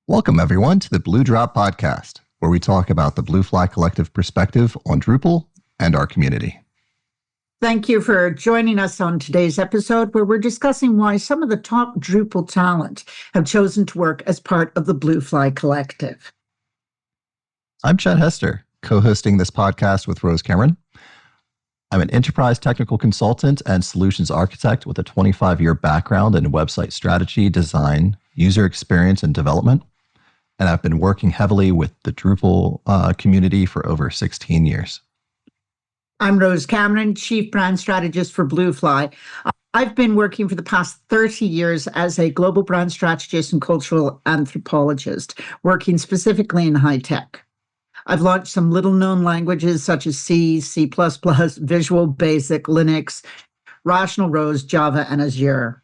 Welcome, everyone, to the Blue Drop Podcast, where we talk about the Blue Fly Collective perspective on Drupal and our community. Thank you for joining us on today's episode, where we're discussing why some of the top Drupal talent have chosen to work as part of the Blue Fly Collective. I'm Chad Hester, co-hosting this podcast with Rose Cameron. I'm an enterprise technical consultant and solutions architect with a 25-year background in website strategy, design, user experience, and development. And I've been working heavily with the Drupal community for over 16 years. I'm Rose Cameron, Chief Brand Strategist for Blue Fly. I've been working for the past 30 years as a global brand strategist and cultural anthropologist, working specifically in high tech. I've launched some little-known languages such as C, C++, Visual Basic, Linux, Rational Rose, Java, and Azure.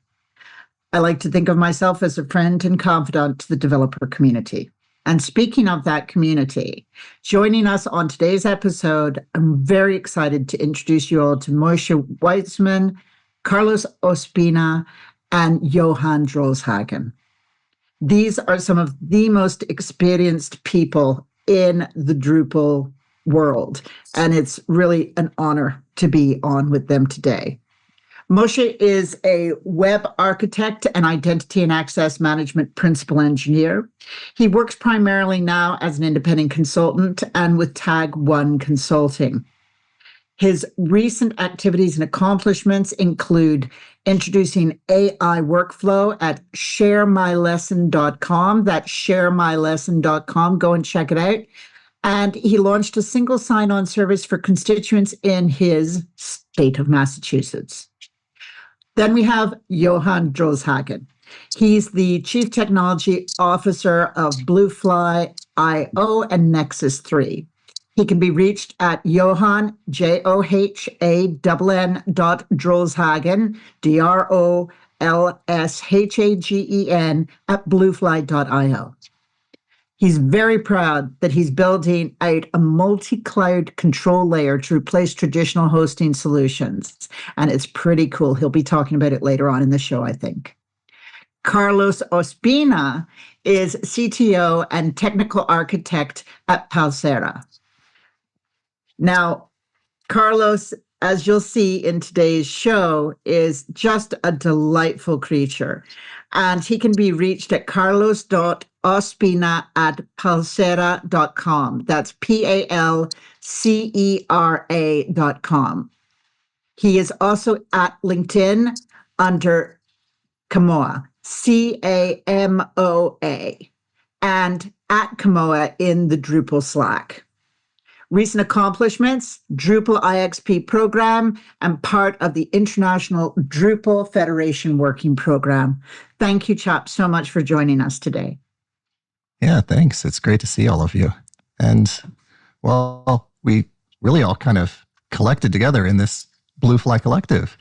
I like to think of myself as a friend and confidant to the developer community. And speaking of that community, joining us on today's episode, I'm very excited to introduce you all to Moshe Weitzman, Carlos Ospina, and Johan Drolshagen. These are some of the most experienced people in the Drupal world, and it's really an honor to be on with them today. Moshe is a web architect and identity and access management principal engineer. He works primarily now as an independent consultant and with Tag One Consulting. His recent activities and accomplishments include introducing AI workflow at sharemylesson.com. That's sharemylesson.com. Go and check it out. And he launched a single sign-on service for constituents in his state of Massachusetts. Then we have Johan Drolshagen. He's the Chief Technology Officer of Bluefly.io and Nexus 3. He can be reached at Johan, Johann.Drolshagen, Drolshagen, at Bluefly.io. He's very proud that he's building out a multi-cloud control layer to replace traditional hosting solutions. And it's pretty cool. He'll be talking about it later on in the show, I think. Carlos Ospina is CTO and technical architect at Palsera. Now, Carlos, as you'll see in today's show, is just a delightful creature. And he can be reached at carlos.ospina@palsera.com. That's PALCERA.com. He is also at LinkedIn under Camoa, CAMOA, and at Camoa in the Drupal Slack. Recent accomplishments, Drupal IXP program, and part of the International Drupal Federation Working Program. Thank you, chaps, so much for joining us today. Yeah, thanks. It's great to see all of you. And, well, we really all kind of collected together in this Blue Fly Collective.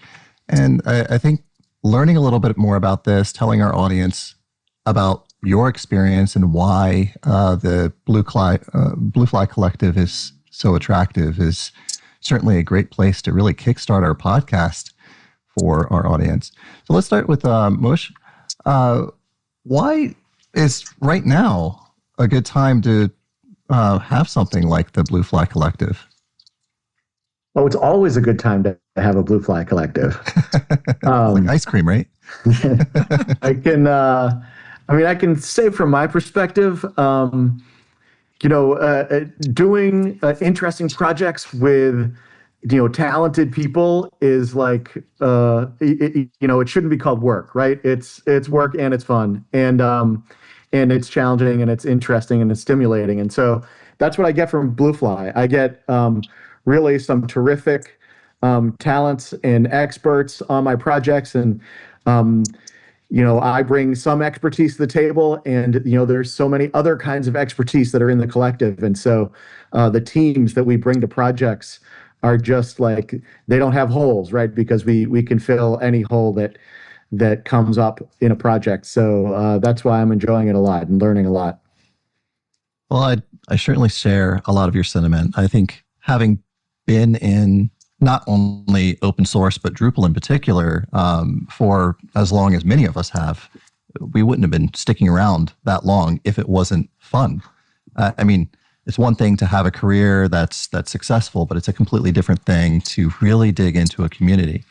And I think learning a little bit more about this, telling our audience about your experience and why the Blue Fly Collective is so attractive is certainly a great place to really kickstart our podcast for our audience. So let's start with Moshe. Why is right now a good time to have something like the Blue Fly Collective? Oh, it's always a good time to have a Blue Fly Collective. Like ice cream, right? I can say from my perspective, doing interesting projects with, talented people is like, it shouldn't be called work, right? It's work and it's fun and it's challenging and it's interesting and it's stimulating. And so that's what I get from Blue Fly. I get really some terrific talents and experts on my projects, and I bring some expertise to the table, and there's so many other kinds of expertise that are in the collective, and so the teams that we bring to projects are just like, they don't have holes, right? Because we can fill any hole that comes up in a project. So that's why I'm enjoying it a lot and learning a lot. Well, I certainly share a lot of your sentiment. I think having been in not only open source, but Drupal in particular, for as long as many of us have, we wouldn't have been sticking around that long if it wasn't fun. I mean, it's one thing to have a career that's successful, but it's a completely different thing to really dig into a community.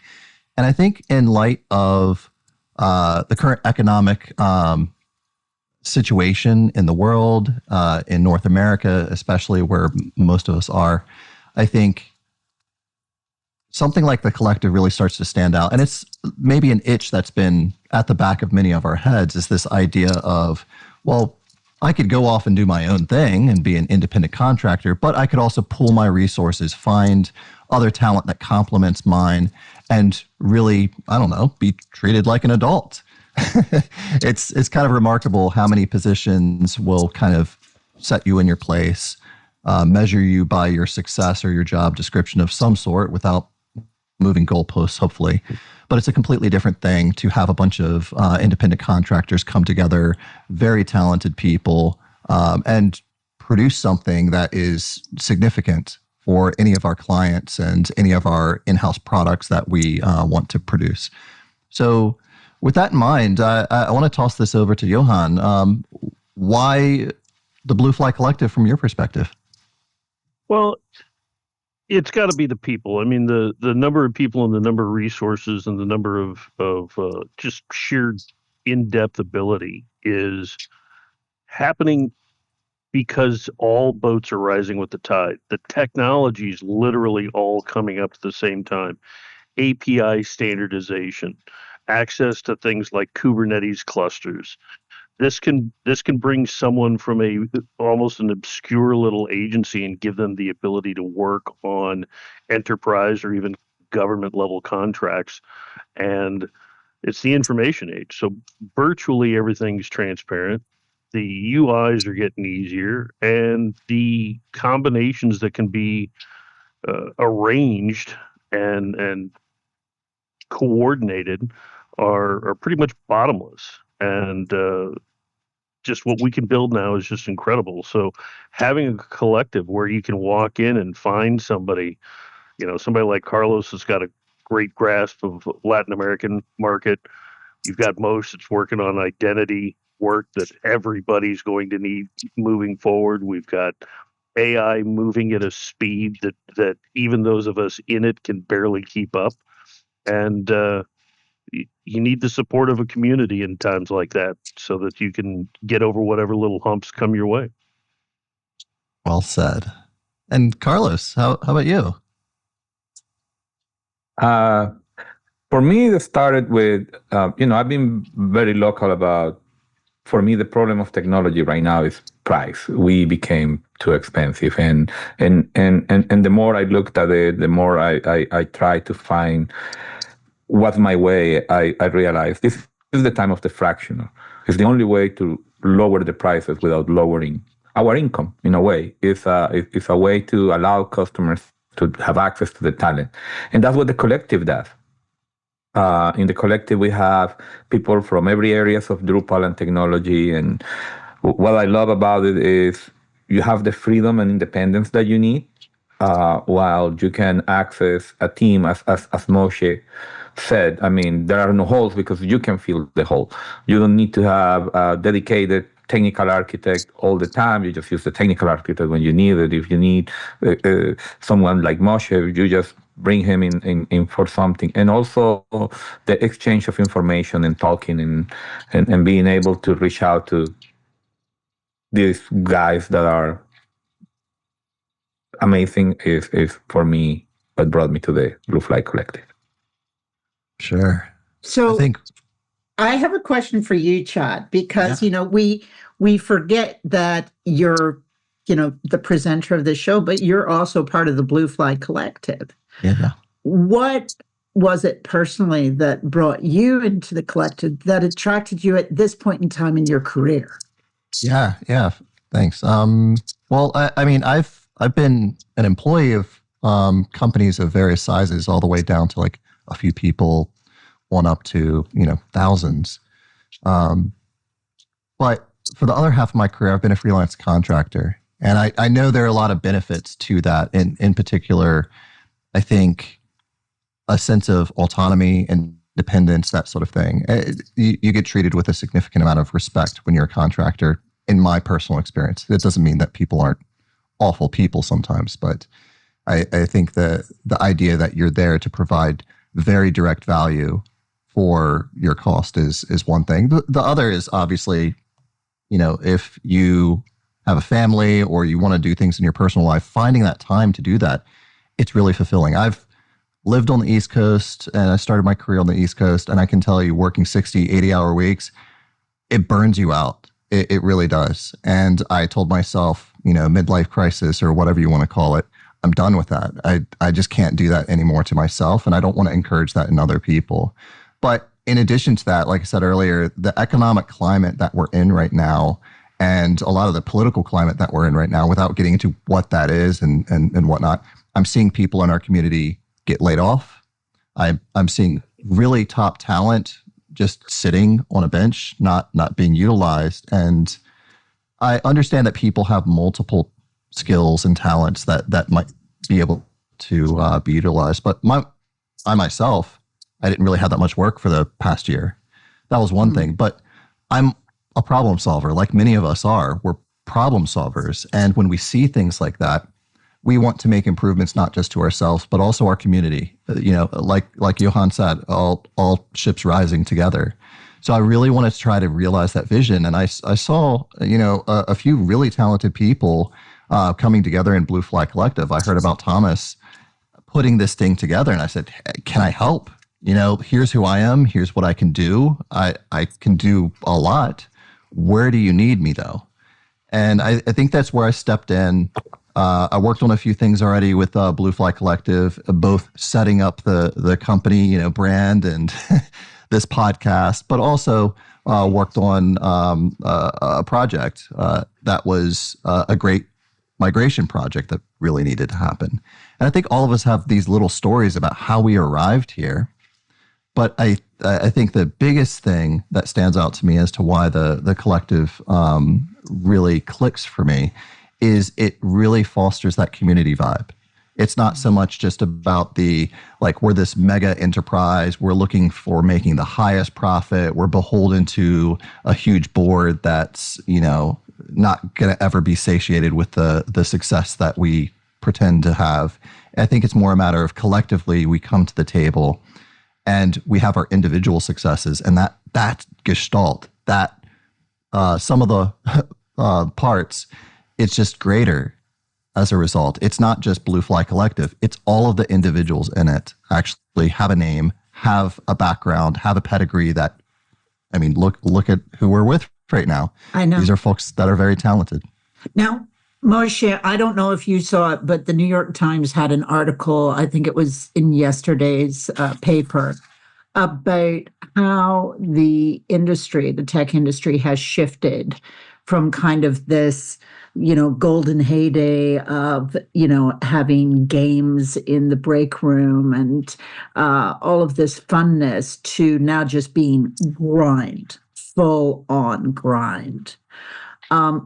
And I think in light of the current economic situation in the world, in North America, especially where most of us are, I think something like the collective really starts to stand out. And it's maybe an itch that's been at the back of many of our heads, is this idea of, well, I could go off and do my own thing and be an independent contractor, but I could also pool my resources, find other talent that complements mine, and really, I don't know, be treated like an adult. It's kind of remarkable how many positions will kind of set you in your place, measure you by your success or your job description of some sort without moving goalposts, hopefully. But it's a completely different thing to have a bunch of independent contractors come together, very talented people, and produce something that is significant for any of our clients and any of our in-house products that we want to produce. So with that in mind, I want to toss this over to Johan. Why the Blue Fly Collective from your perspective? Well, it's got to be the people. I mean, the number of people and the number of resources and the number of just sheer in-depth ability is happening because all boats are rising with the tide. The technology is literally all coming up at the same time. API standardization, access to things like Kubernetes clusters. This can bring someone from almost an obscure little agency and give them the ability to work on enterprise or even government level contracts. And it's the information age. So virtually everything's transparent. The UIs are getting easier, and the combinations that can be arranged and coordinated are pretty much bottomless. And just what we can build now is just incredible. So having a collective where you can walk in and find somebody, somebody like Carlos has got a great grasp of Latin American market. You've got Moshe that's working on identity work that everybody's going to need moving forward. We've got AI moving at a speed that even those of us in it can barely keep up. And you need the support of a community in times like that so that you can get over whatever little humps come your way. Well said. And Carlos, how about you? For me, it started with, I've been very local about, for me, the problem of technology right now is price. We became too expensive. And the more I looked at it, the more I tried to find what's my way. I realized this is the time of the fractional. It's the only way to lower the prices without lowering our income, in a way. It's a way to allow customers to have access to the talent. And that's what the collective does. In the collective, we have people from every areas of Drupal and technology. And what I love about it is you have the freedom and independence that you need, while you can access a team, as Moshe said. I mean, there are no holes because you can fill the hole. You don't need to have a dedicated technical architect all the time. You just use the technical architect when you need it. If you need someone like Moshe, you just bring him in for something. And also the exchange of information and talking and being able to reach out to these guys that are amazing is for me what brought me to the Blue Fly Collective. Sure. So I think I have a question for you, Chad, because, we forget that you're, the presenter of the show, but you're also part of the Blue Fly Collective. yeah. What was it personally that brought you into the collective, that attracted you at this point in time in your career? Yeah. Thanks. Well, I mean, I've been an employee of companies of various sizes, all the way down to like a few people, one up to thousands. But for the other half of my career, I've been a freelance contractor, and I know there are a lot of benefits to that. In particular, I think a sense of autonomy and dependents, that sort of thing. You get treated with a significant amount of respect when you're a contractor, in my personal experience. It doesn't mean that people aren't awful people sometimes, but I think the idea that you're there to provide very direct value for your cost is one thing. The other is obviously, if you have a family or you want to do things in your personal life, finding that time to do that, it's really fulfilling. I've lived on the East Coast and I started my career on the East Coast, and I can tell you, working 60, 80-hour weeks, it burns you out. It really does. And I told myself, midlife crisis or whatever you want to call it, I'm done with that. I just can't do that anymore to myself, and I don't want to encourage that in other people. But in addition to that, like I said earlier, the economic climate that we're in right now, and a lot of the political climate that we're in right now, without getting into what that is and whatnot, I'm seeing people in our community get laid off. I'm seeing really top talent just sitting on a bench, not being utilized. And I understand that people have multiple skills and talents that might be able to be utilized. But I myself, I didn't really have that much work for the past year. That was one thing. But I'm a problem solver, like many of us are. We're problem solvers. And when we see things like that, we want to make improvements not just to ourselves, but also our community. Like Johan said, all ships rising together. So I really wanted to try to realize that vision. And I saw, a few really talented people coming together in Blue Fly Collective. I heard about Thomas putting this thing together, and I said, hey, can I help? Here's who I am. Here's what I can do. I can do a lot. Where do you need me, though? And I think that's where I stepped in. I worked on a few things already with Blue Fly Collective, both setting up the company, brand and this podcast, but also worked on a project that was a great migration project that really needed to happen. And I think all of us have these little stories about how we arrived here. But I think the biggest thing that stands out to me as to why the collective really clicks for me is it really fosters that community vibe. It's not so much just about we're this mega enterprise, we're looking for making the highest profit, we're beholden to a huge board that's, not going to ever be satiated with the success that we pretend to have. I think it's more a matter of collectively we come to the table and we have our individual successes, and that gestalt, that some of the parts, it's just greater as a result. It's not just Blue Fly Collective. It's all of the individuals in it actually have a name, have a background, have a pedigree that, look at who we're with right now. I know. These are folks that are very talented. Now, Moshe, I don't know if you saw it, but the New York Times had an article, I think it was in yesterday's paper, about how the tech industry has shifted from kind of this, golden heyday of, having games in the break room and all of this funness to now just being full on grind.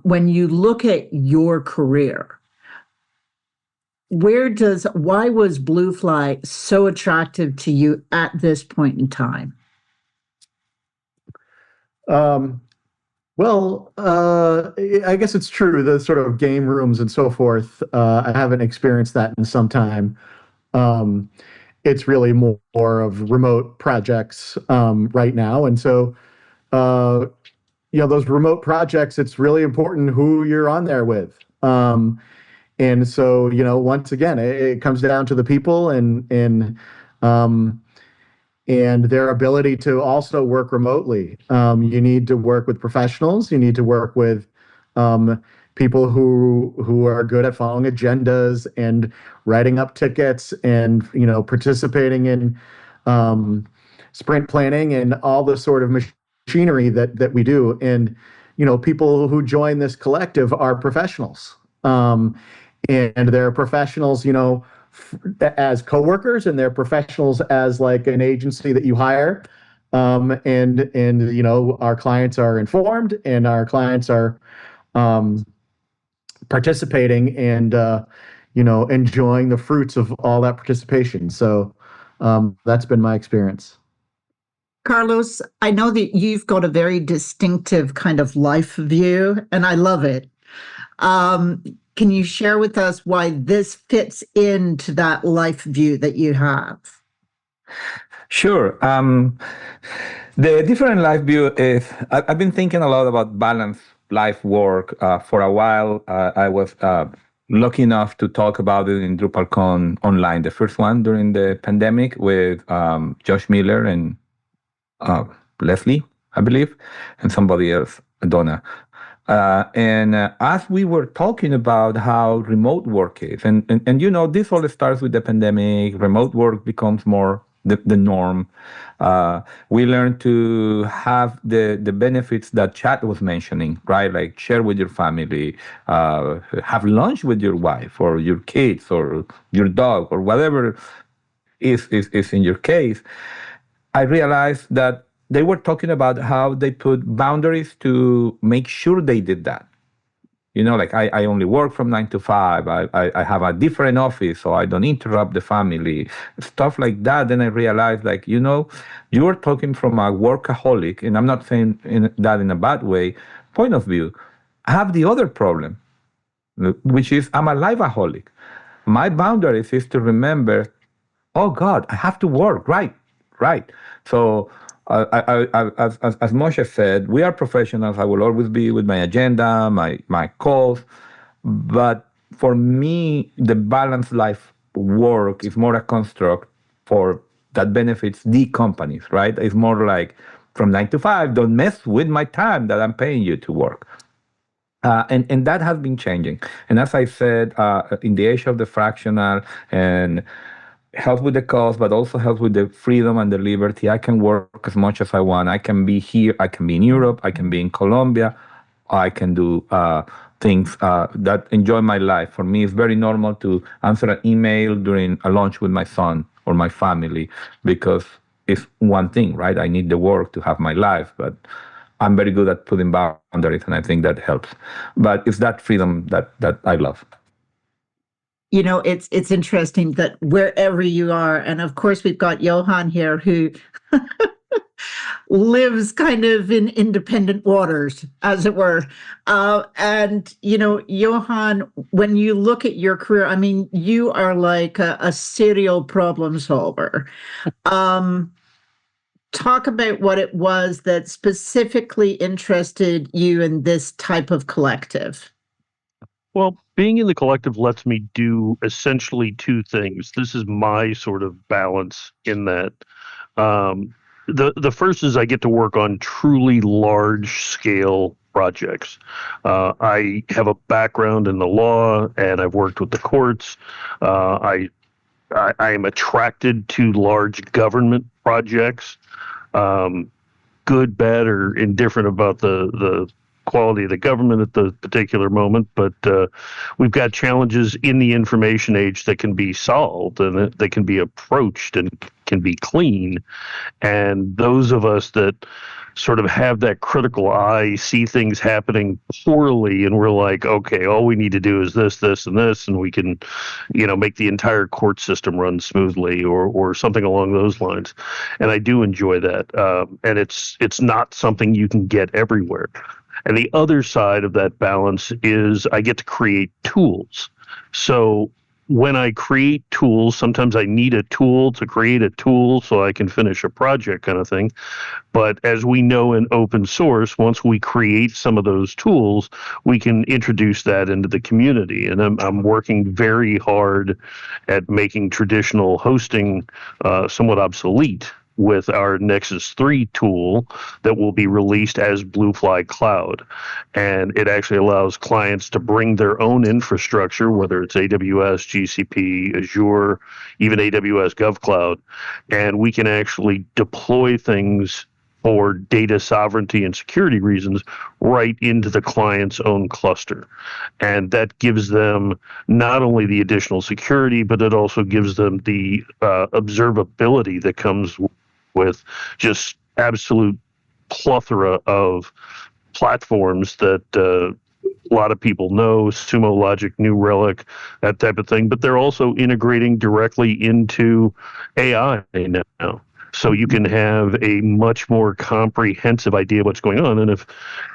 When you look at your career, why was Blue Fly so attractive to you at this point in time? Well, I guess it's true. The sort of game rooms and so forth, I haven't experienced that in some time. It's really more of remote projects right now. And so, those remote projects, it's really important who you're on there with. And so, once again, it comes down to the people and their ability to also work remotely. You need to work with professionals. You need to work with people who are good at following agendas and writing up tickets and participating in sprint planning and all the sort of machinery that we do. And people who join this collective are professionals, and they're professionals, as coworkers, and they're professionals as like an agency that you hire. And our clients are informed, and our clients are participating and enjoying the fruits of all that participation. So that's been my experience. Carlos, I know that you've got a very distinctive kind of life view, and I love it. Can you share with us why this fits into that life view that you have? Sure. The different life view is I've been thinking a lot about balance life work for a while. I was lucky enough to talk about it in DrupalCon online, the first one during the pandemic with Josh Miller and Leslie, I believe, and somebody else, Donna. And as we were talking about how remote work is, and you know, this all starts with the pandemic, remote work becomes more the norm. We learn to have the benefits that Chad was mentioning, right? Like share with your family, have lunch with your wife or your kids or your dog or whatever is in your case. I realized that they were talking about how they put boundaries to make sure they did that. You know, like I only work from 9 to 5. I have a different office, so I don't interrupt the family, stuff like that. Then I realized, like, you know, you are talking from a workaholic, and I'm not saying that in a bad way, point of view. I have the other problem, which is I'm a lifeaholic. My boundaries is to remember, oh God, I have to work, right. So as Moshe said, we are professionals. I will always be with my agenda, my calls. But for me, the balanced life work is more a construct for that benefits the companies, right? It's more like from 9 to 5, don't mess with my time that I'm paying you to work. And that has been changing. And as I said, in the age of the fractional and help with the cost, but also help with the freedom and the liberty. I can work as much as I want. I can be here. I can be in Europe. I can be in Colombia. I can do things that enjoy my life. For me, it's very normal to answer an email during a lunch with my son or my family because it's one thing, right? I need the work to have my life, but I'm very good at putting boundaries, and I think that helps. But it's that freedom that I love. You know, it's interesting that wherever you are, and of course we've got Johan here who lives kind of in independent waters, as it were. And, you know, Johan, when you look at your career, I mean, you are like a serial problem solver. Talk about what it was that specifically interested you in this type of collective. Well, being in the collective lets me do essentially two things. This is my sort of balance in that. The first is I get to work on truly large scale projects. I have a background in the law, and I've worked with the courts. I am attracted to large government projects, good, bad, or indifferent about the quality of the government at the particular moment, but we've got challenges in the information age that can be solved and that can be approached and can be clean. And those of us that sort of have that critical eye see things happening poorly, and we're like, okay, all we need to do is this, and this, and we can, you know, make the entire court system run smoothly, or something along those lines. And I do enjoy that, and it's not something you can get everywhere. And the other side of that balance is I get to create tools. So when I create tools, sometimes I need a tool to create a tool so I can finish a project kind of thing. But as we know in open source, once we create some of those tools, we can introduce that into the community. And I'm working very hard at making traditional hosting somewhat obsolete with our Nexus 3 tool that will be released as Bluefly Cloud. And it actually allows clients to bring their own infrastructure, whether it's AWS, GCP, Azure, even AWS GovCloud, and we can actually deploy things for data sovereignty and security reasons right into the client's own cluster. And that gives them not only the additional security, but it also gives them the observability that comes with just absolute plethora of platforms that a lot of people know, Sumo Logic, New Relic, that type of thing. But they're also integrating directly into AI now. so you can have a much more comprehensive idea of what's going on. And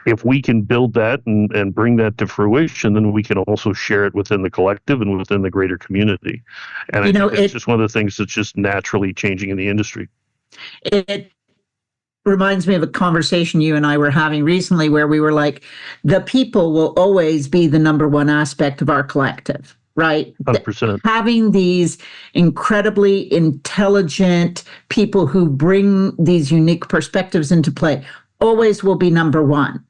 if we can build that and bring that to fruition, then we can also share it within the collective and within the greater community. And I think it's just one of the things that's just naturally changing in the industry. It reminds me of a conversation you and I were having recently where we were like, the people will always be the number one aspect of our collective, right? 100%. Having these incredibly intelligent people who bring these unique perspectives into play always will be number one.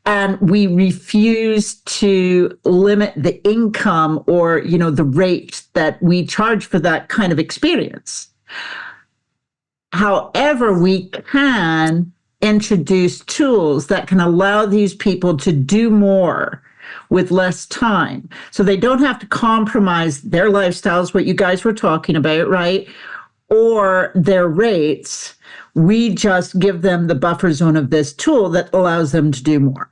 And we refuse to limit the income or, the rate that we charge for that kind of experience. However, we can introduce tools that can allow these people to do more with less time. So they don't have to compromise their lifestyles, what you guys were talking about, right? Or their rates. We just give them the buffer zone of this tool that allows them to do more.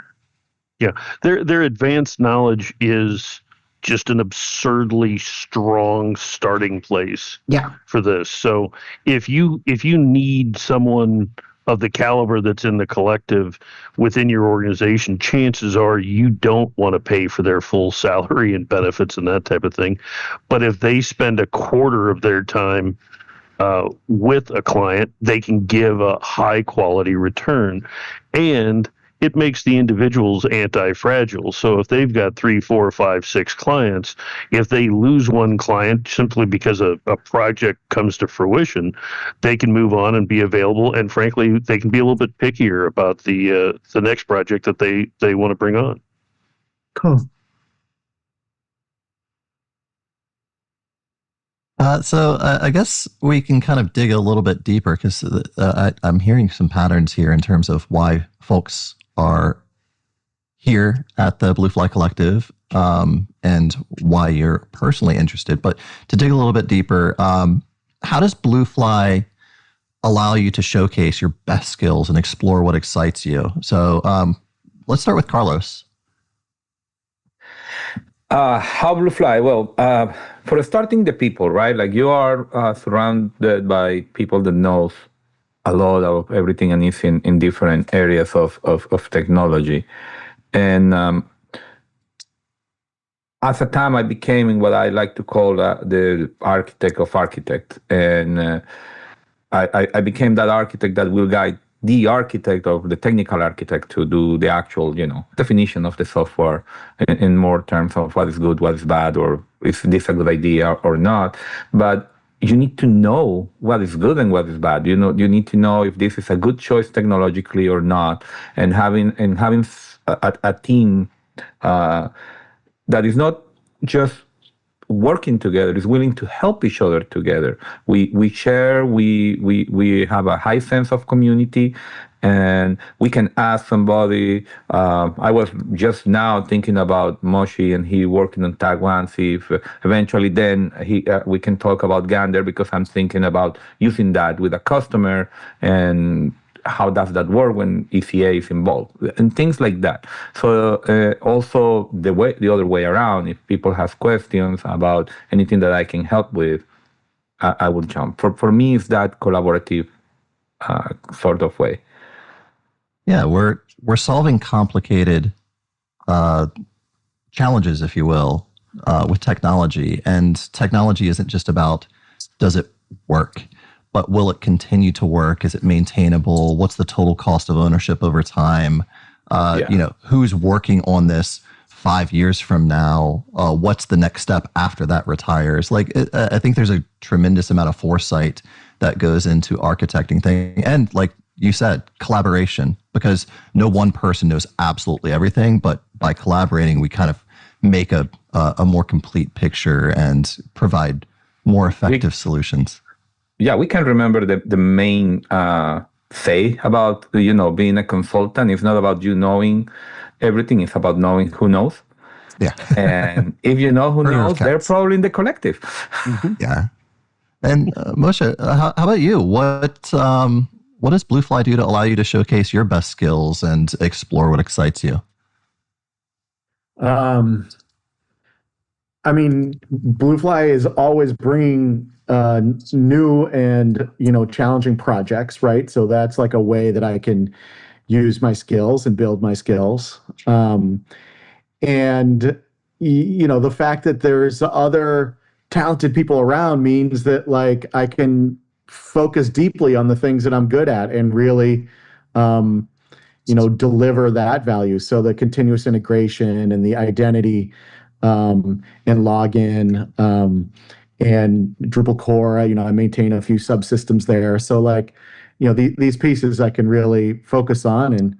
Yeah, their advanced knowledge is just an absurdly strong starting place for this. So if you need someone of the caliber that's in the collective within your organization, chances are you don't want to pay for their full salary and benefits and that type of thing. But if they spend a quarter of their time with a client, they can give a high quality return, and it makes the individuals anti-fragile. So if they've got 3, 4, 5, 6 clients, if they lose one client simply because a project comes to fruition, they can move on and be available. And frankly, they can be a little bit pickier about the next project that they want to bring on. Cool. So I guess we can kind of dig a little bit deeper because I'm hearing some patterns here in terms of why folks are here at the Blue Fly Collective and why you're personally interested. But to dig a little bit deeper, how does Blue Fly allow you to showcase your best skills and explore what excites you? So let's start with Carlos. How Blue Fly? Well, for starting, the people, right? Like you are surrounded by people that knows a lot of everything and is in different areas of technology. And at the time, I became what I like to call the architect of architects. And I became that architect that will guide the architect or the technical architect to do the actual, definition of the software in more terms of what is good, what is bad, or is this a good idea or not. But you need to know what is good and what is bad. You need to know if this is a good choice technologically or not, and having a team that is not just working together, is willing to help each other together. We share, we have a high sense of community, and we can ask somebody. I was just now thinking about Moshi, and he working on Tag1. See if eventually then we can talk about Gander, because I'm thinking about using that with a customer, and how does that work when ECA is involved, and things like that. So also the other way around, if people have questions about anything that I can help with, I will jump. For me, it's that collaborative sort of way. Yeah, we're solving complicated challenges, if you will, with technology. And technology isn't just about does it work, but will it continue to work? Is it maintainable? What's the total cost of ownership over time? Who's working on this 5 years from now? What's the next step after that retires? I think there's a tremendous amount of foresight that goes into architecting things. And like you said, collaboration, because no one person knows absolutely everything, but by collaborating, we kind of make a more complete picture and provide more effective solutions. Yeah, we can remember the main say about being a consultant. It's not about you knowing everything. It's about knowing who knows. Yeah. And if you know who knows, they're probably in the collective. Mm-hmm. Yeah. And Moshe, how about you? What does Blue Fly do to allow you to showcase your best skills and explore what excites you? I mean, Bluefly is always bringing new and challenging projects, right? So that's like a way that I can use my skills and build my skills. And the fact that there's other talented people around means that like I can focus deeply on the things that I'm good at and really deliver that value. So the continuous integration and the identity and login and Drupal core, I maintain a few subsystems there. So like, these pieces I can really focus on and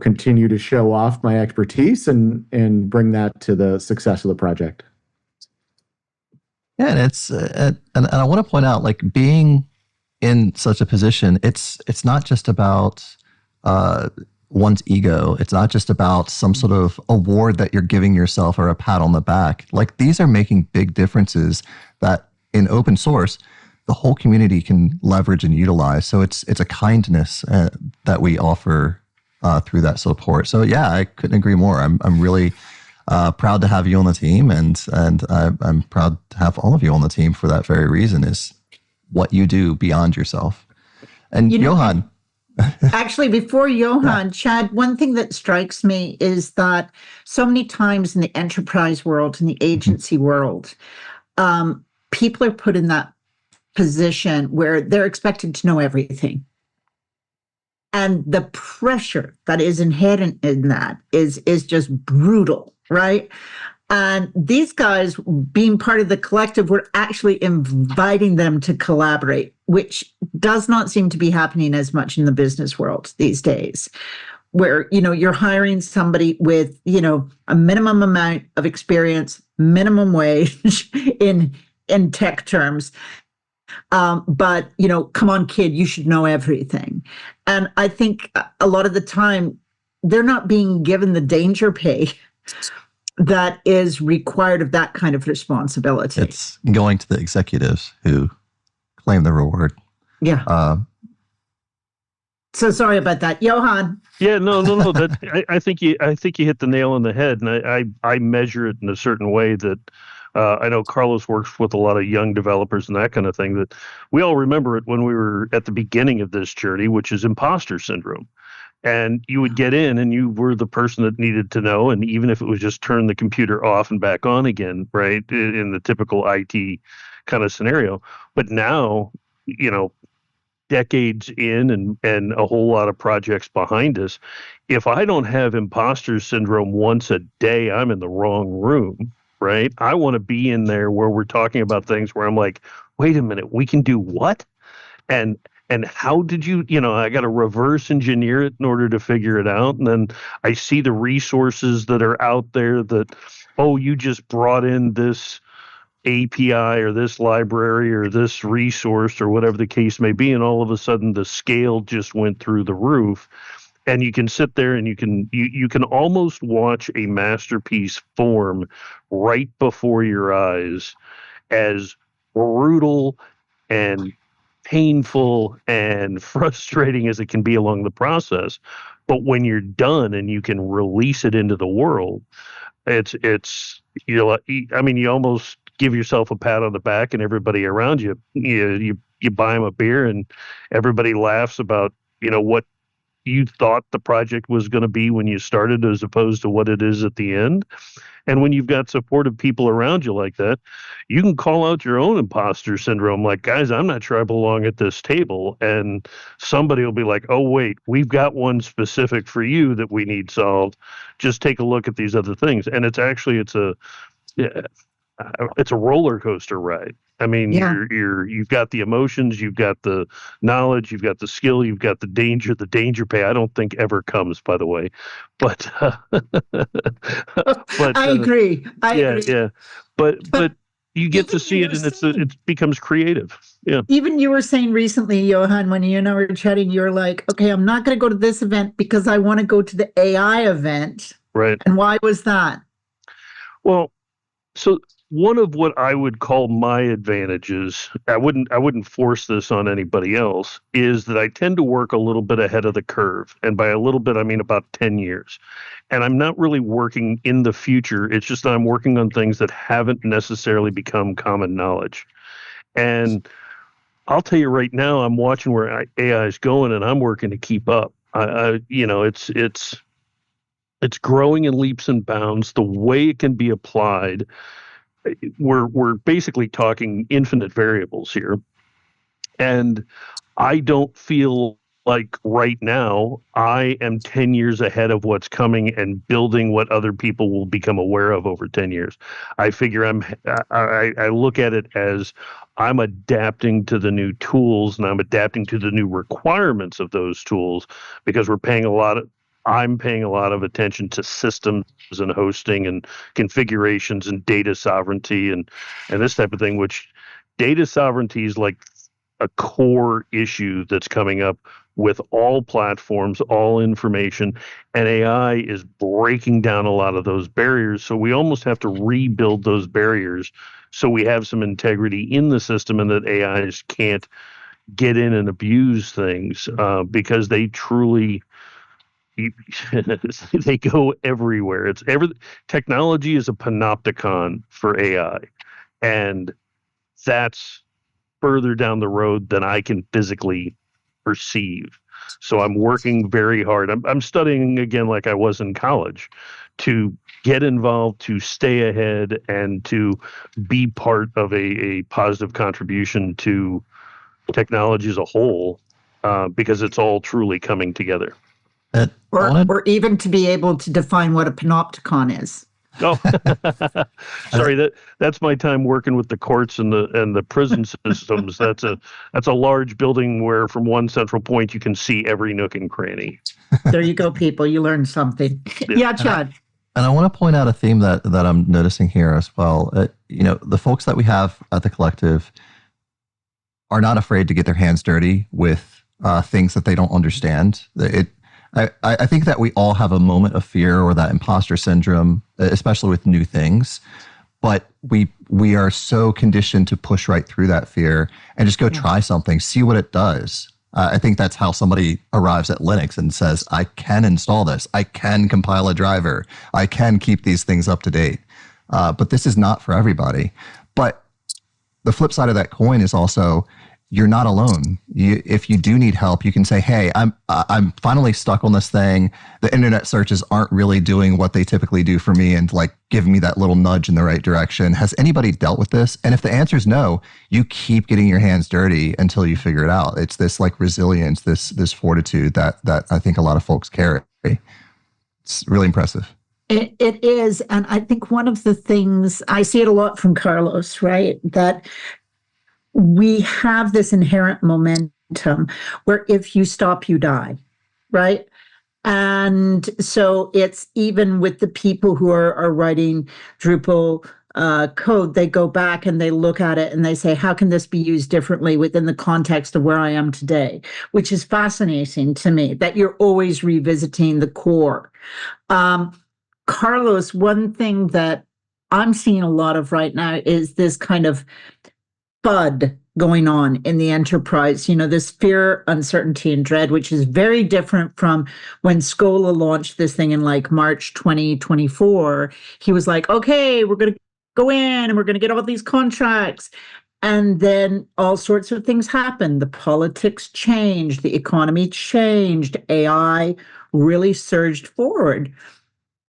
continue to show off my expertise and bring that to the success of the project. Yeah, and and I want to point out, like, being in such a position, it's not just about one's ego. It's not just about some sort of award that you're giving yourself or a pat on the back. Like, these are making big differences that in open source, the whole community can leverage and utilize. So it's a kindness that we offer through that support. So yeah, I couldn't agree more. I'm really proud to have you on the team, and I'm proud to have all of you on the team for that very reason, is what you do beyond yourself. And Johan. Actually, before Johan, Chad, one thing that strikes me is that so many times in the enterprise world, in the agency world, people are put in that position where they're expected to know everything. And the pressure that is inherent in that is just brutal, right? And these guys, being part of the collective, were actually inviting them to collaborate, which does not seem to be happening as much in the business world these days, where, you're hiring somebody with, a minimum amount of experience, minimum wage in tech terms. But, come on, kid, you should know everything. And I think a lot of the time they're not being given the danger pay that is required of that kind of responsibility. It's going to the executives who claim the reward. Yeah. So sorry about that, Johan. Yeah, no. I think you hit the nail on the head, and I measure it in a certain way that I know Carlos works with a lot of young developers and that kind of thing. That we all remember it when we were at the beginning of this journey, which is imposter syndrome. And you would get in and you were the person that needed to know. And even if it was just turn the computer off and back on again, right, in the typical IT kind of scenario. But now, decades in and a whole lot of projects behind us, if I don't have imposter syndrome once a day, I'm in the wrong room, right? I want to be in there where we're talking about things where I'm like, wait a minute, we can do what? And how did you, I got to reverse engineer it in order to figure it out. And then I see the resources that are out there that, oh, you just brought in this API or this library or this resource or whatever the case may be. And all of a sudden the scale just went through the roof. And you can sit there and you can almost watch a masterpiece form right before your eyes, as brutal and painful and frustrating as it can be along the process. But when you're done and you can release it into the world, you almost give yourself a pat on the back, and everybody around you, you buy them a beer and everybody laughs about, what you thought the project was going to be when you started as opposed to what it is at the end. And when you've got supportive people around you like that, you can call out your own imposter syndrome. Like, guys, I'm not sure I belong at this table. And somebody will be like, oh, wait, we've got one specific for you that we need solved. Just take a look at these other things. And it's a roller coaster ride. I mean, Yeah. you've got the emotions, you've got the knowledge, you've got the skill, you've got the danger. The danger pay, I don't think ever comes, by the way. But I agree. I agree. yeah. But you get to see it, and it becomes creative. Yeah. Even you were saying recently, Johan, when you and I were chatting, you're like, okay, I'm not going to go to this event because I want to go to the AI event. Right. And why was that? Well, so one of what I would call my advantages, I wouldn't force this on anybody else, is that I tend to work a little bit ahead of the curve. And by a little bit, I mean about 10 years. And I'm not really working in the future. It's just that I'm working on things that haven't necessarily become common knowledge. And I'll tell you right now, I'm watching where AI is going, and I'm working to keep up. It's growing in leaps and bounds. The way it can be applied, we're basically talking infinite variables here, and I don't feel like right now I am 10 years ahead of what's coming and building what other people will become aware of over 10 years. I figure I look at it as I'm adapting to the new tools, and I'm adapting to the new requirements of those tools, because I'm paying a lot of attention to systems and hosting and configurations and data sovereignty and this type of thing, which data sovereignty is like a core issue that's coming up with all platforms, all information, and AI is breaking down a lot of those barriers. So we almost have to rebuild those barriers so we have some integrity in the system, and that AI just can't get in and abuse things, because they truly they go everywhere. Technology is a panopticon for AI, and that's further down the road than I can physically perceive. So I'm working very hard. I'm studying again like I was in college, to get involved, to stay ahead, and to be part of a positive contribution to technology as a whole, because it's all truly coming together. Or even to be able to define what a panopticon is. Oh, sorry. That's my time working with the courts and the prison systems. That's a large building where from one central point you can see every nook and cranny. There you go, people. You learned something. Yeah, Chad. And I want to point out a theme that I'm noticing here as well. The folks that we have at the collective are not afraid to get their hands dirty with things that they don't understand. I think that we all have a moment of fear or that imposter syndrome, especially with new things. But we are so conditioned to push right through that fear and just go try something, see what it does. I think that's how somebody arrives at Linux and says, I can install this. I can compile a driver. I can keep these things up to date. But this is not for everybody. But the flip side of that coin is also, you're not alone. If you do need help, you can say, hey, I'm finally stuck on this thing. The internet searches aren't really doing what they typically do for me and like giving me that little nudge in the right direction. Has anybody dealt with this? And if the answer is no, you keep getting your hands dirty until you figure it out. It's this like resilience, this fortitude that I think a lot of folks carry. It's really impressive. It is. And I think one of the things, I see it a lot from Carlos, right? That we have this inherent momentum where if you stop, you die, right? And so it's even with the people who are writing Drupal code, they go back and they look at it and they say, how can this be used differently within the context of where I am today? Which is fascinating to me, that you're always revisiting the core. Carlos, one thing that I'm seeing a lot of right now is this kind of FUD going on in the enterprise, this fear, uncertainty, and dread, which is very different from when Scola launched this thing in like March 2024. He was like, okay, we're going to go in and we're going to get all these contracts. And then all sorts of things happened. The politics changed, the economy changed, AI really surged forward.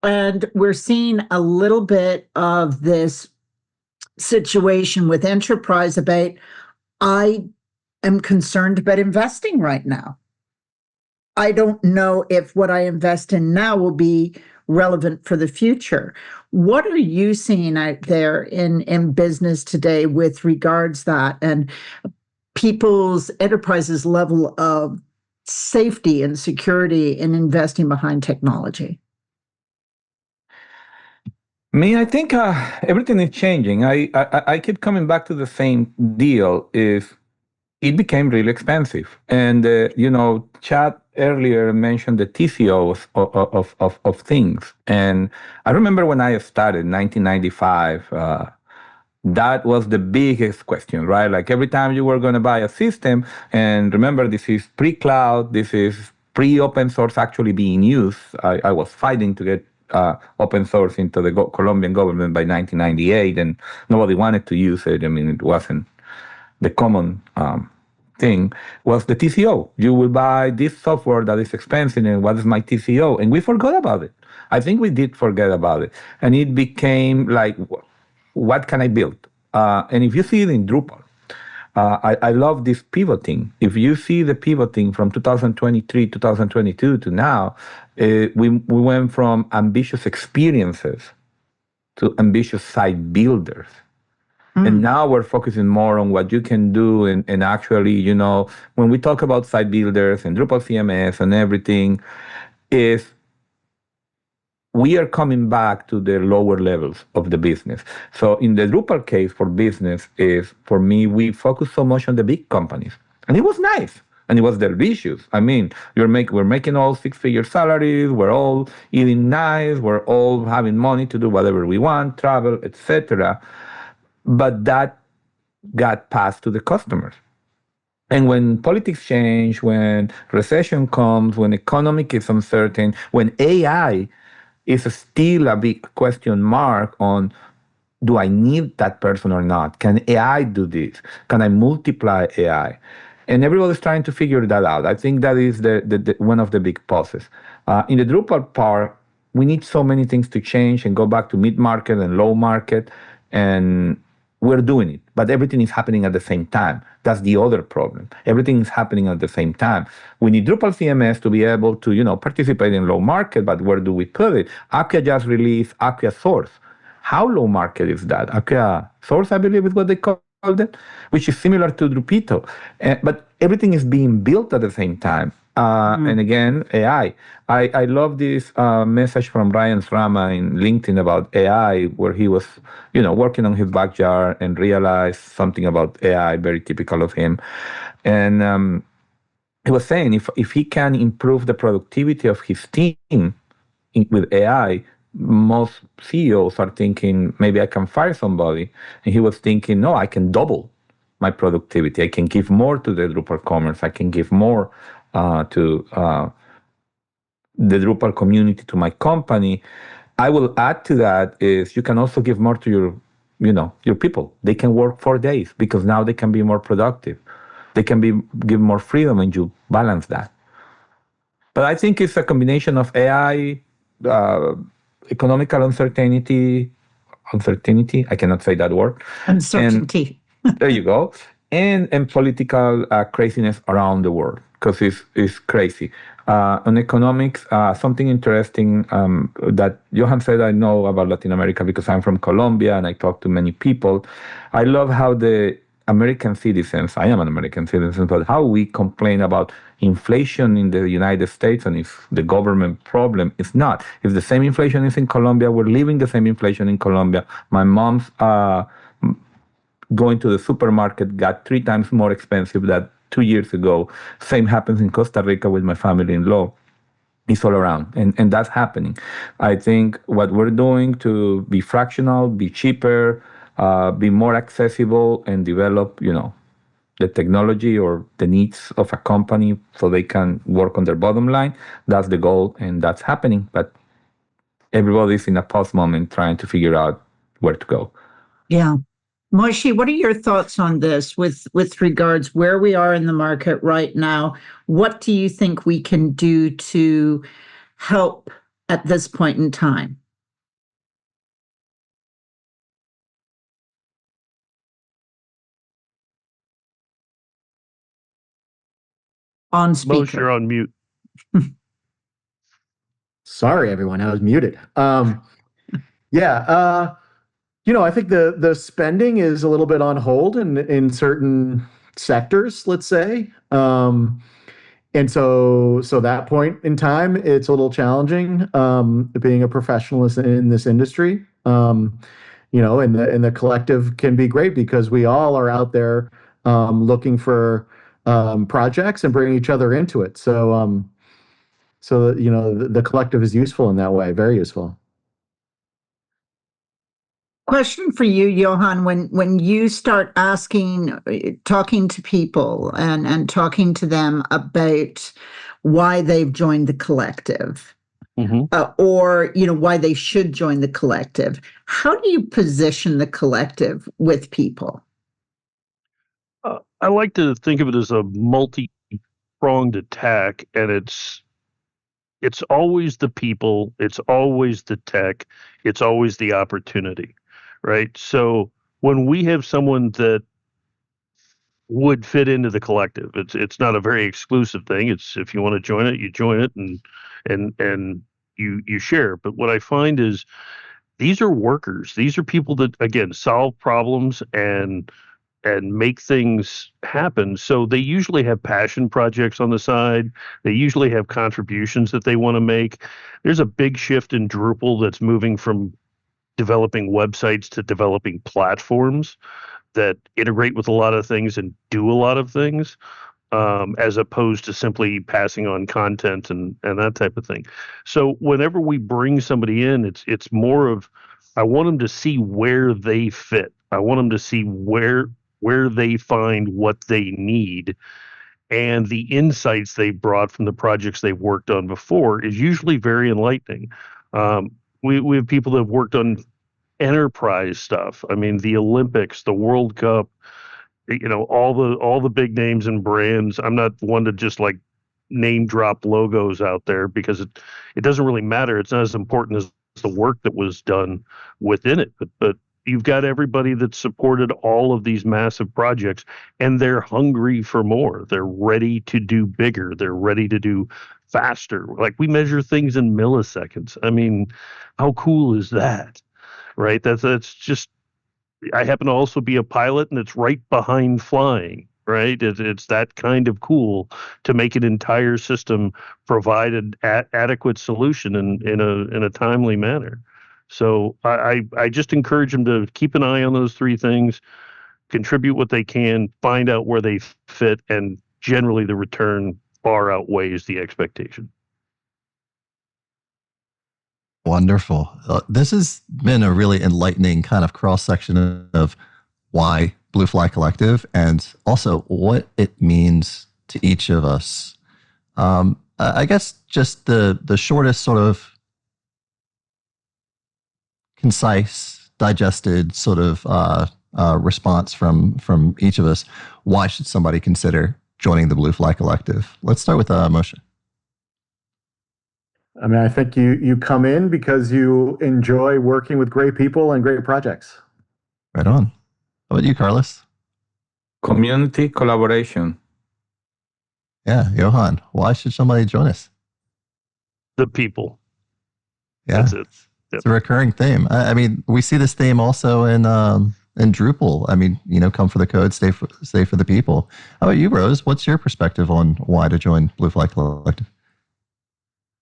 And we're seeing a little bit of this situation with enterprise about, I am concerned about investing right now. I don't know if what I invest in now will be relevant for the future. What are you seeing out there in business today with regards to that and people's enterprises' level of safety and security in investing behind technology? I think everything is changing. I keep coming back to the same deal. Is it became really expensive, and Chad earlier mentioned the TCO of things. And I remember when I started in 1995, That was the biggest question, right? Like every time you were going to buy a system, and remember, this is pre-cloud, this is pre-open source actually being used. I was fighting to get open source into the Colombian government by 1998, and nobody wanted to use it. I mean, it wasn't the common thing. Was the TCO. You will buy this software that is expensive, and what is my TCO? And we forgot about it. I think we did forget about it. And it became like, what can I build? And if you see it in Drupal, I love this pivoting. If you see the pivoting from 2023, 2022 to now, we went from ambitious experiences to ambitious site builders. And now we're focusing more on what you can do. And actually, you know, when we talk about site builders and Drupal CMS and everything, is we are coming back to the lower levels of the business. So in the Drupal case for business is, for me, we focus so much on the big companies. And it was nice. And it was delicious. I mean, we're making all six-figure salaries. We're all eating nice. We're all having money to do whatever we want, travel, etc. But that got passed to the customers. And when politics change, when recession comes, when economic is uncertain, when AI is still a big question mark on, do I need that person or not? Can AI do this? Can I multiply AI? And everybody's trying to figure that out. I think that is the one of the big pauses. In the Drupal part, we need so many things to change and go back to mid-market and low market. And we're doing it, but everything is happening at the same time. That's the other problem. Everything is happening at the same time. We need Drupal CMS to be able to, you know, participate in low market, but where do we put it? Acquia just released Acquia Source. How low market is that? Acquia Source, I believe is what they called it, which is similar to Drupito. But everything is being built at the same time. And again, AI. I love this message from Ryan Srama in LinkedIn about AI, where he was, you know, working on his backyard and realized something about AI, very typical of him. And he was saying if he can improve the productivity of his team with AI, most CEOs are thinking, maybe I can fire somebody. And he was thinking, no, I can double my productivity. I can give more to the Drupal commerce. I can give more to the Drupal community, to my company. I will add to that is you can also give more to your people. They can work 4 days because now they can be more productive. They can give more freedom, and you balance that. But I think it's a combination of AI, economical uncertainty. I cannot say that word. Uncertainty. There you go. And political craziness around the world, because it's crazy. On economics, something interesting that Johan said I know about Latin America because I'm from Colombia and I talk to many people. I love how the American citizens, I am an American citizen, but how we complain about inflation in the United States and if the government problem is not. If the same inflation is in Colombia, we're living the same inflation in Colombia. My mom's going to the supermarket got 3 times more expensive than 2 years ago. Same happens in Costa Rica with my family-in-law. It's all around, and that's happening. I think what we're doing to be fractional, be cheaper, be more accessible, and develop, the technology or the needs of a company so they can work on their bottom line. That's the goal, and that's happening. But everybody's in a pause moment trying to figure out where to go. Yeah. Moishe, what are your thoughts on this with regards where we are in the market right now? What do you think we can do to help at this point in time? On speaker. Most, you're on mute. Sorry, everyone, I was muted. I think the spending is a little bit on hold in certain sectors, let's say. And so that point in time, it's a little challenging being a professional in this industry. And the collective can be great because we all are out there looking for projects and bringing each other into it. So the collective is useful in that way, very useful. Question for you, Johan. When you start talking to people and talking to them about why they've joined the collective, or why they should join the collective, how do you position the collective with people? I like to think of it as a multi-pronged attack, and it's always the people, it's always the tech, it's always the opportunity, right? So when we have someone that would fit into the collective, it's not a very exclusive thing. It's, if you want to join it, you join it, and you share. But what I find is these are workers. These are people that, again, solve problems and make things happen. So they usually have passion projects on the side. They usually have contributions that they want to make. There's a big shift in Drupal that's moving from developing websites to developing platforms that integrate with a lot of things and do a lot of things, as opposed to simply passing on content and that type of thing. So whenever we bring somebody in, it's more of, I want them to see where they fit. I want them to see where they find what they need, and the insights they brought from the projects they've worked on before is usually very enlightening. We have people that have worked on enterprise stuff. I mean, the Olympics, the World Cup, all the big names and brands. I'm not one to just like name drop logos out there, because it doesn't really matter. It's not as important as the work that was done within it. But you've got everybody that supported all of these massive projects, and they're hungry for more. They're ready to do bigger. They're ready to do faster. Like, we measure things in milliseconds. I mean, how cool is that? Right? That's just, I happen to also be a pilot, and it's right behind flying, right? It's that kind of cool to make an entire system provide an adequate solution in a timely manner. So I just encourage them to keep an eye on those three things, contribute what they can, find out where they fit, and generally the return far outweighs the expectation. Wonderful. This has been a really enlightening kind of cross-section of why Blue Fly Collective, and also what it means to each of us. I guess just the shortest sort of concise, digested sort of response from each of us. Why should somebody consider joining the Blue Fly Collective? Let's start with Moshe. I mean, I think you come in because you enjoy working with great people and great projects. Right on. How about you, Carlos? Community collaboration. Yeah, Johan, why should somebody join us? The people. Yeah, That's it. Yep. It's a recurring theme. I mean, we see this theme also in Drupal. I mean, come for the code, stay for the people. How about you, Rose? What's your perspective on why to join Blue Fly Collective?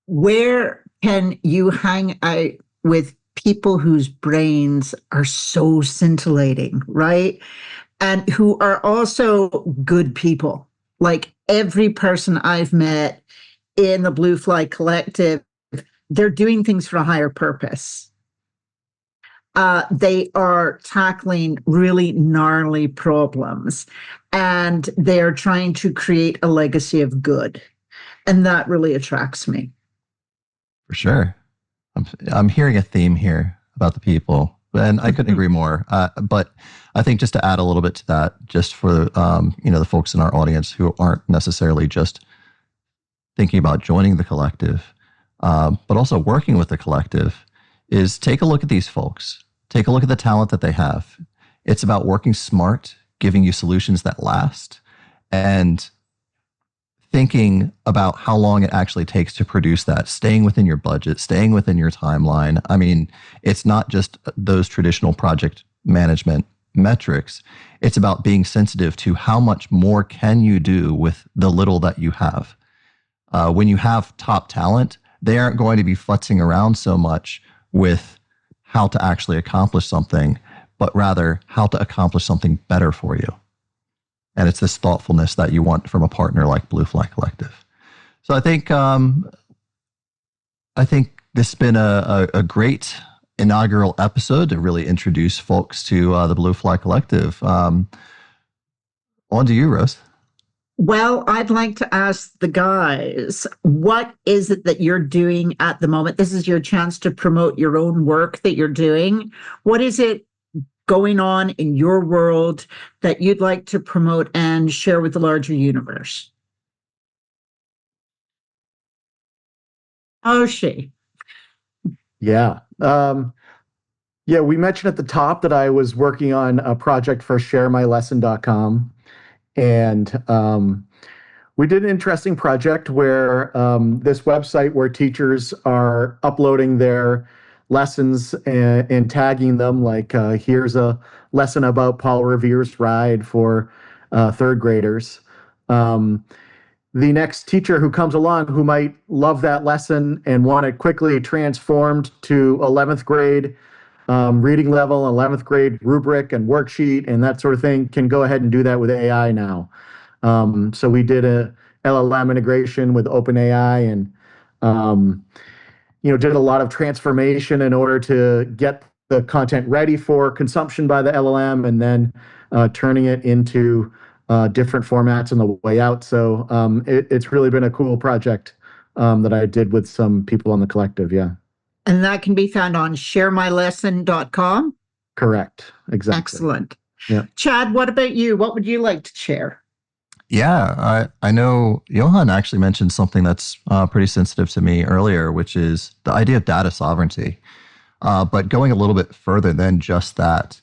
Where can you hang out with people whose brains are so scintillating, right? And who are also good people. Like, every person I've met in the Blue Fly Collective, they're doing things for a higher purpose. They are tackling really gnarly problems, and they're trying to create a legacy of good. And that really attracts me. For sure. I'm hearing a theme here about the people, and I couldn't agree more. But I think just to add a little bit to that, just for the folks in our audience who aren't necessarily just thinking about joining the collective, but also working with the collective, is take a look at these folks. Take a look at the talent that they have. It's about working smart, giving you solutions that last, and thinking about how long it actually takes to produce that, staying within your budget, staying within your timeline. I mean, it's not just those traditional project management metrics. It's about being sensitive to how much more can you do with the little that you have. When you have top talent, they aren't going to be futzing around so much with how to actually accomplish something, but rather how to accomplish something better for you. And it's this thoughtfulness that you want from a partner like Blue Fly Collective. So I think this has been a great inaugural episode to really introduce folks to the Blue Fly Collective. On to you, Rose. Well, I'd like to ask the guys, what is it that you're doing at the moment? This is your chance to promote your own work that you're doing. What is it going on in your world that you'd like to promote and share with the larger universe? Oshie. Yeah. Yeah, we mentioned at the top that I was working on a project for sharemylesson.com. And we did an interesting project where this website where teachers are uploading their lessons and tagging them, like here's a lesson about Paul Revere's ride for third graders. The next teacher who comes along who might love that lesson and want it quickly transformed to 11th grade reading level, 11th grade rubric and worksheet and that sort of thing can go ahead and do that with AI now. So we did a LLM integration with OpenAI and did a lot of transformation in order to get the content ready for consumption by the LLM and then turning it into different formats on the way out. So it's really been a cool project that I did with some people on the collective. Yeah. And that can be found on sharemylesson.com. Correct. Exactly. Excellent. Yeah. Chad, what about you? What would you like to share? Yeah, I know Johan actually mentioned something that's pretty sensitive to me earlier, which is the idea of data sovereignty. But going a little bit further than just that,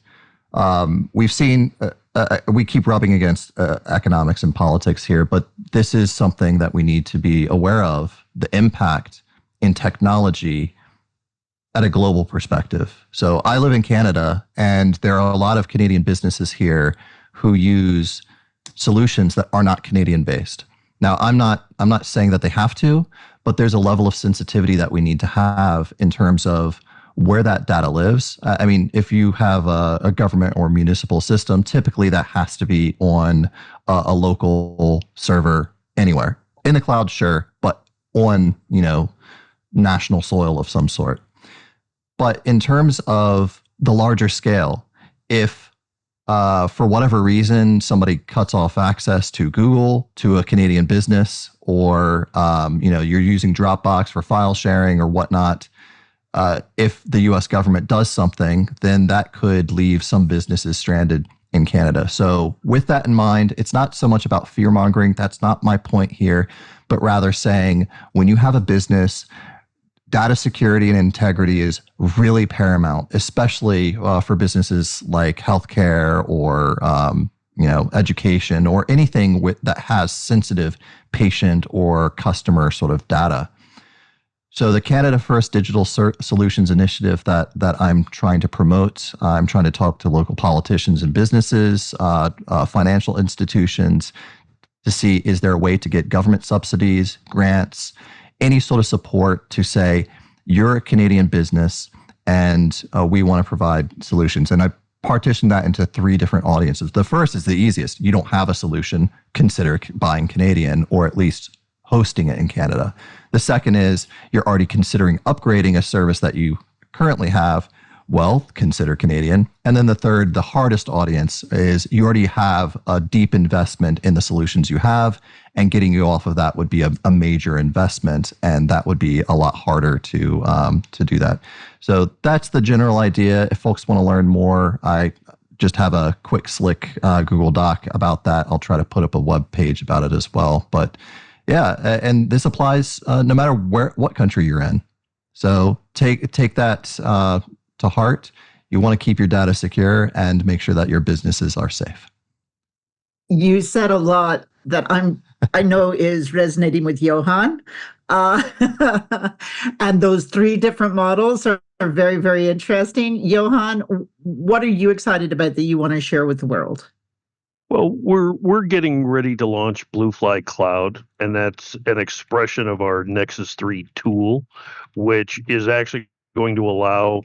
we've seen, we keep rubbing against economics and politics here, but this is something that we need to be aware of, the impact in technology at a global perspective. So I live in Canada, and there are a lot of Canadian businesses here who use solutions that are not Canadian based. Now, I'm not saying that they have to, but there's a level of sensitivity that we need to have in terms of where that data lives. I mean, if you have a government or municipal system, typically that has to be on a local server anywhere. In the cloud, sure, but on, national soil of some sort. But in terms of the larger scale, if for whatever reason somebody cuts off access to Google to a Canadian business, or you're using Dropbox for file sharing or whatnot, if the U.S. government does something, then that could leave some businesses stranded in Canada. So with that in mind, it's not so much about fear mongering. That's not my point here, but rather saying when you have a business, data security and integrity is really paramount, especially for businesses like healthcare or education or anything that has sensitive patient or customer sort of data. So the Canada First Digital Solutions Initiative that I'm trying to promote, I'm trying to talk to local politicians and businesses, financial institutions to see, is there a way to get government subsidies, grants, any sort of support to say, you're a Canadian business and we want to provide solutions. And I partitioned that into 3 different audiences. The first is the easiest. You don't have a solution, consider buying Canadian or at least hosting it in Canada. The second is you're already considering upgrading a service that you currently have. Well, consider Canadian. And then the third, the hardest audience, is you already have a deep investment in the solutions you have, and getting you off of that would be a major investment, and that would be a lot harder to do that. So that's the general idea. If folks want to learn more, I just have a quick, slick Google Doc about that. I'll try to put up a web page about it as well. But yeah, and this applies no matter what country you're in. So take that to heart. You want to keep your data secure and make sure that your businesses are safe. You said a lot that I know is resonating with Johan. And those 3 different models are very, very interesting. Johan, what are you excited about that you want to share with the world? Well, we're getting ready to launch Bluefly Cloud, and that's an expression of our Nexus 3 tool, which is actually going to allow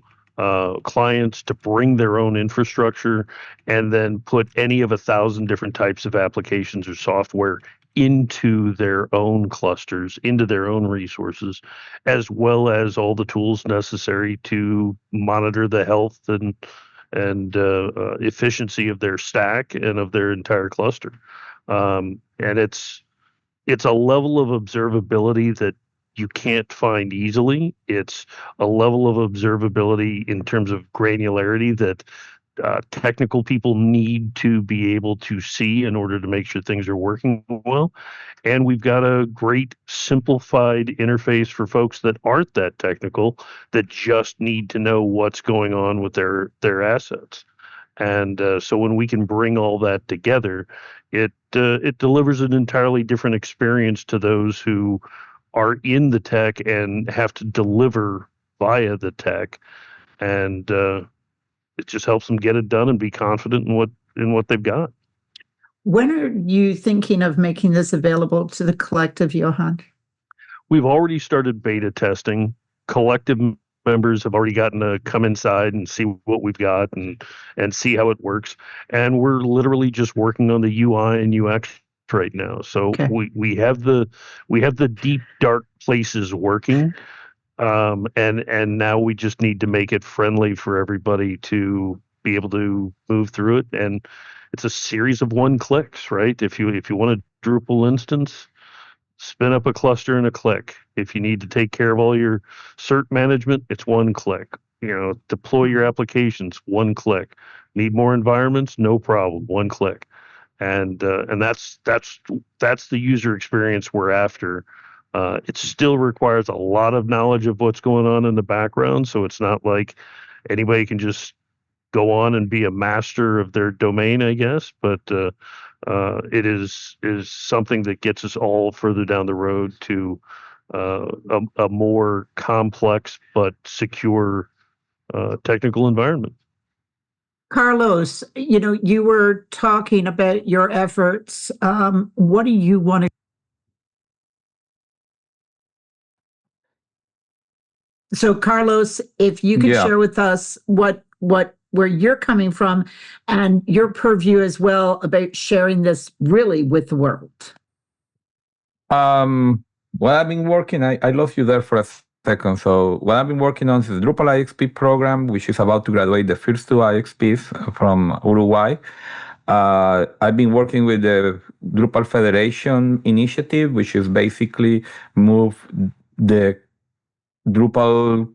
clients to bring their own infrastructure and then put any of 1,000 different types of applications or software into their own clusters, into their own resources, as well as all the tools necessary to monitor the health and efficiency of their stack and of their entire cluster. And it's a level of observability that you can't find easily. It's a level of observability in terms of granularity that technical people need to be able to see in order to make sure things are working well. And we've got a great simplified interface for folks that aren't that technical, that just need to know what's going on with their assets. And so when we can bring all that together, it delivers an entirely different experience to those who are in the tech and have to deliver via the tech. And it just helps them get it done and be confident in what they've got. When are you thinking of making this available to the collective, Johan? We've already started beta testing. Collective members have already gotten to come inside and see what we've got and see how it works. And we're literally just working on the UI and UX right now. So Okay. we have the deep dark places working. And now we just need to make it friendly for everybody to be able to move through it. And it's a series of one clicks, right? If you want a Drupal instance, spin up a cluster in a click. If you need to take care of all your cert management, it's one click. Deploy your applications, one click. Need more environments? No problem, one click. And that's the user experience we're after. It still requires a lot of knowledge of what's going on in the background, so it's not like anybody can just go on and be a master of their domain, I guess. But it is something that gets us all further down the road to a more complex but secure technical environment. Carlos, you were talking about your efforts. What do you want to? So, Carlos, if you could Yeah. share with us where you're coming from and your purview as well about sharing this really with the world. Well, I've been working, I lost you there for a second. So what I've been working on is the Drupal IXP program, which is about to graduate the first two IXPs from Uruguay. I've been working with the Drupal Federation initiative, which is basically move the Drupal,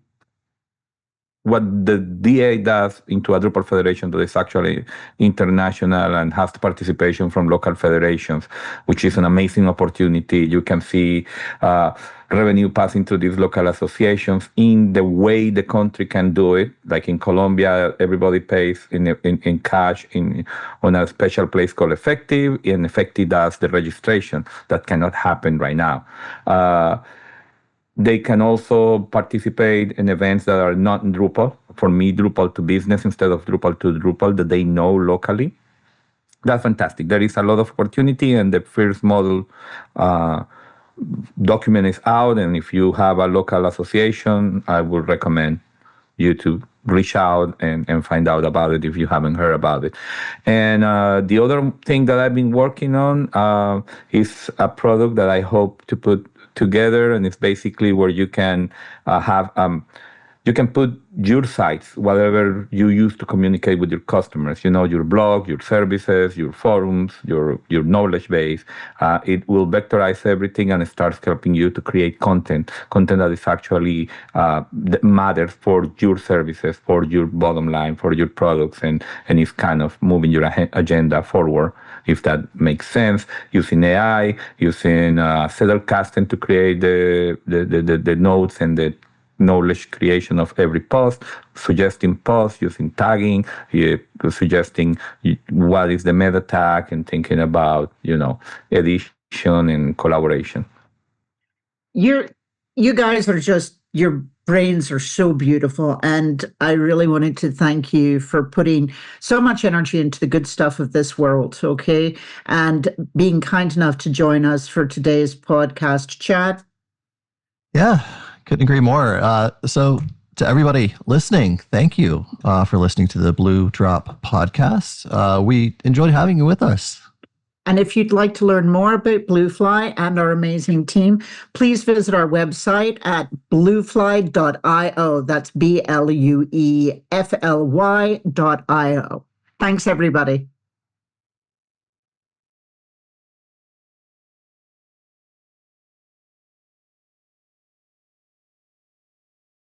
what the DA does, into a Drupal federation that is actually international and has participation from local federations, which is an amazing opportunity. You can see revenue passing through these local associations in the way the country can do it. Like in Colombia, everybody pays in cash on a special place called Effective, and Effective does the registration. That cannot happen right now. They can also participate in events that are not in Drupal. For me, Drupal to business instead of Drupal to Drupal, that they know locally. That's fantastic. There is a lot of opportunity, and the first model document is out. And if you have a local association, I would recommend you to reach out and find out about it if you haven't heard about it. And the other thing that I've been working on is a product that I hope to put together, and it's basically where you can have you can put your sites, whatever you use to communicate with your customers, your blog, your services, your forums, your knowledge base. It will vectorize everything and it starts helping you to create content that is actually that matters for your services, for your bottom line, for your products, and it's kind of moving your agenda forward, if that makes sense, using AI, using Zettelkasten to create the notes and the knowledge creation of every post, suggesting posts, using tagging, suggesting what is the meta tag, and thinking about, edition and collaboration. You guys are just, your brains are so beautiful. And I really wanted to thank you for putting so much energy into the good stuff of this world, okay? And being kind enough to join us for today's podcast chat. Yeah, couldn't agree more. So to everybody listening, thank you for listening to the Blue Drop podcast. We enjoyed having you with us. And if you'd like to learn more about Bluefly and our amazing team, please visit our website at bluefly.io. That's BLUEFLY.io. Thanks, everybody.